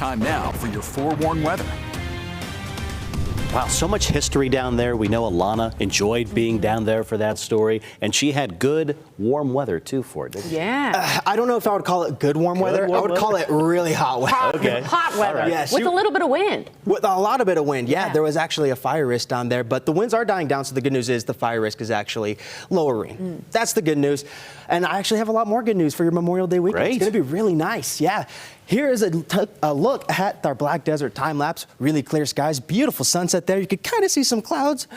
Time now for your forewarned weather. Wow, so much history down there. We know Alana enjoyed being down there for that story, and she had good, warm weather, too, for it, didn't she? Yeah. I don't know if I would call it good warm weather. I would call it really hot weather. Hot weather. Right. Yes, with a little bit of wind. With a lot of bit of wind, yeah. Yeah. There was actually a fire risk down there, but the winds are dying down, so the good news is the fire risk is actually lowering. That's the good news. And I actually have a lot more good news for your Memorial Day weekend. Great. It's going to be really nice, yeah. Here is a look at our Black Desert time lapse. Really clear skies, beautiful sunset there. You could kind of see some clouds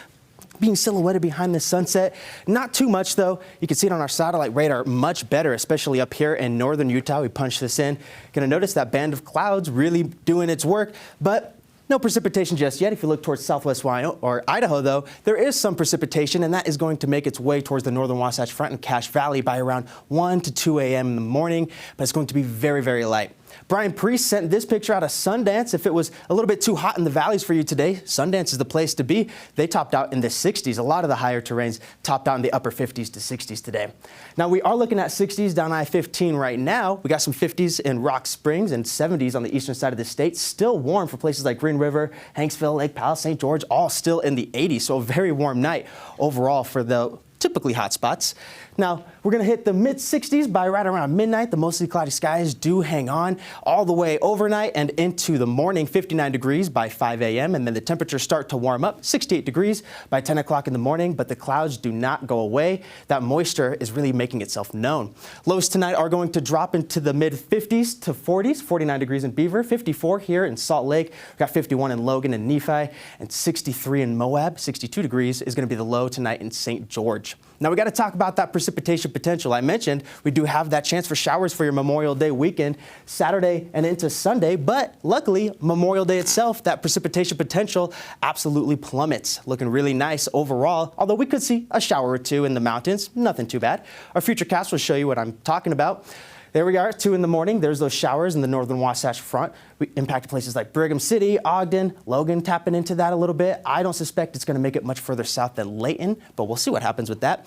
being silhouetted behind the sunset. Not too much, though. You can see it on our satellite radar much better, especially up here in northern Utah. We punched this in. Going to notice that band of clouds really doing its work, but no precipitation just yet. If you look towards southwest Wyoming or Idaho, though, there is some precipitation, and that is going to make its way towards the northern Wasatch Front and Cache Valley by around 1 to 2 a.m. in the morning, but it's going to be very, very light. Brian Priest sent this picture out of Sundance. If it was a little bit too hot in the valleys for you today, Sundance is the place to be. They topped out in the 60s. A lot of the higher terrains topped out in the upper 50s to 60s today. Now, we are looking at 60s down I-15 right now. We got some 50s in Rock Springs and 70s on the eastern side of the state. Still warm for places like Green River, Hanksville, Lake Powell, St. George, all still in the 80s. So a very warm night overall for the typically hot spots. Now, we're going to hit the mid-60s by right around midnight. The mostly cloudy skies do hang on all the way overnight and into the morning, 59 degrees by 5 a.m. And then the temperatures start to warm up, 68 degrees by 10 o'clock in the morning. But the clouds do not go away. That moisture is really making itself known. Lows tonight are going to drop into the mid-50s to 40s, 49 degrees in Beaver, 54 here in Salt Lake. We've got 51 in Logan and Nephi, and 63 in Moab. 62 degrees is going to be the low tonight in St. George. Now, we got to talk about that precipitation potential. I mentioned we do have that chance for showers for your Memorial Day weekend, Saturday and into Sunday. But luckily, Memorial Day itself, that precipitation potential absolutely plummets. Looking really nice overall, although we could see a shower or two in the mountains. Nothing too bad. Our future cast will show you what I'm talking about. There we are, 2 in the morning. There's those showers in the northern Wasatch Front. We impacted places like Brigham City, Ogden, Logan tapping into that a little bit. I don't suspect it's going to make it much further south than Layton, but we'll see what happens with that.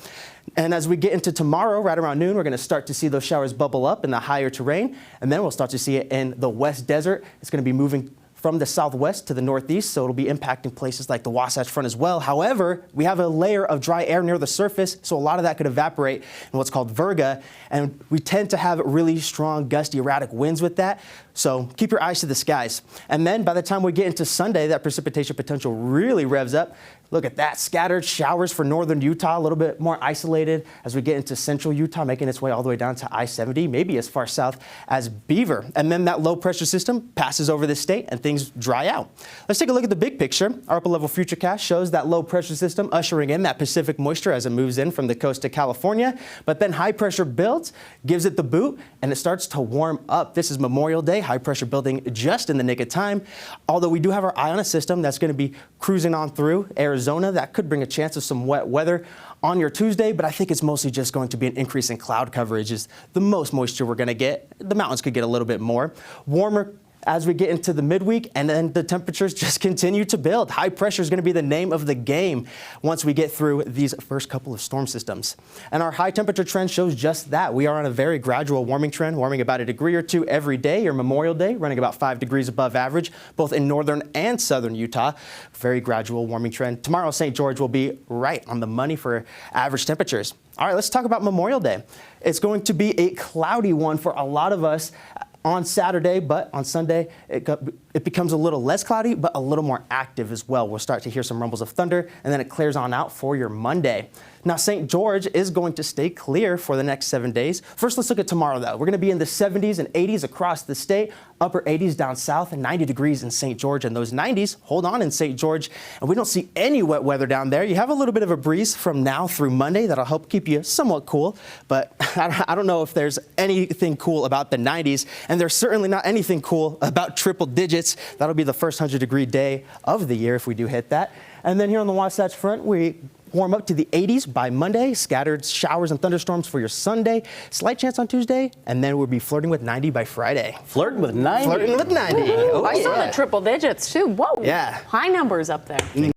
And as we get into tomorrow, right around noon, we're going to start to see those showers bubble up in the higher terrain, and then we'll start to see it in the West Desert. It's going to be moving from the southwest to the northeast, so it'll be impacting places like the Wasatch Front as well. However, we have a layer of dry air near the surface, so a lot of that could evaporate in what's called virga, and we tend to have really strong, gusty, erratic winds with that. So keep your eyes to the skies. And then by the time we get into Sunday, that precipitation potential really revs up. Look at that, scattered showers for northern Utah, a little bit more isolated as we get into central Utah, making its way all the way down to I-70, maybe as far south as Beaver. And then that low pressure system passes over the state and things dry out. Let's take a look at the big picture. Our upper level futurecast shows that low pressure system ushering in that Pacific moisture as it moves in from the coast to California. But then high pressure builds, gives it the boot, and it starts to warm up. This is Memorial Day, high pressure building just in the nick of time. Although we do have our eye on a system that's going to be cruising on through Arizona, that could bring a chance of some wet weather on your Tuesday, but I think it's mostly just going to be an increase in cloud coverage is the most moisture we're going to get. The mountains could get a little bit more. Warmer as we get into the midweek, and then the temperatures just continue to build. High pressure is going to be the name of the game once we get through these first couple of storm systems. And our high temperature trend shows just that. We are on a very gradual warming trend, warming about a degree or two every day. Your Memorial Day running about 5 degrees above average, both in northern and southern Utah. Very gradual warming trend. Tomorrow, St. George will be right on the money for average temperatures. All right, let's talk about Memorial Day. It's going to be a cloudy one for a lot of us on Saturday, but on Sunday, it becomes a little less cloudy, but a little more active as well. We'll start to hear some rumbles of thunder, and then it clears on out for your Monday. Now, St. George is going to stay clear for the next 7 days. First, let's look at tomorrow, though. We're going to be in the 70s and 80s across the state, upper 80s down south, and 90 degrees in St. George. And those 90s hold on in St. George, and we don't see any wet weather down there. You have a little bit of a breeze from now through Monday that'll help keep you somewhat cool, but I don't know if there's anything cool about the 90s, and there's certainly not anything cool about triple digits. That'll be the first 100-degree day of the year if we do hit that. And then here on the Wasatch Front, we warm up to the 80s by Monday, scattered showers and thunderstorms for your Sunday, slight chance on Tuesday, and then we'll be flirting with 90 by Friday. Flirting with 90? Flirting with 90. I saw the triple digits, too. Whoa. Yeah. High numbers up there.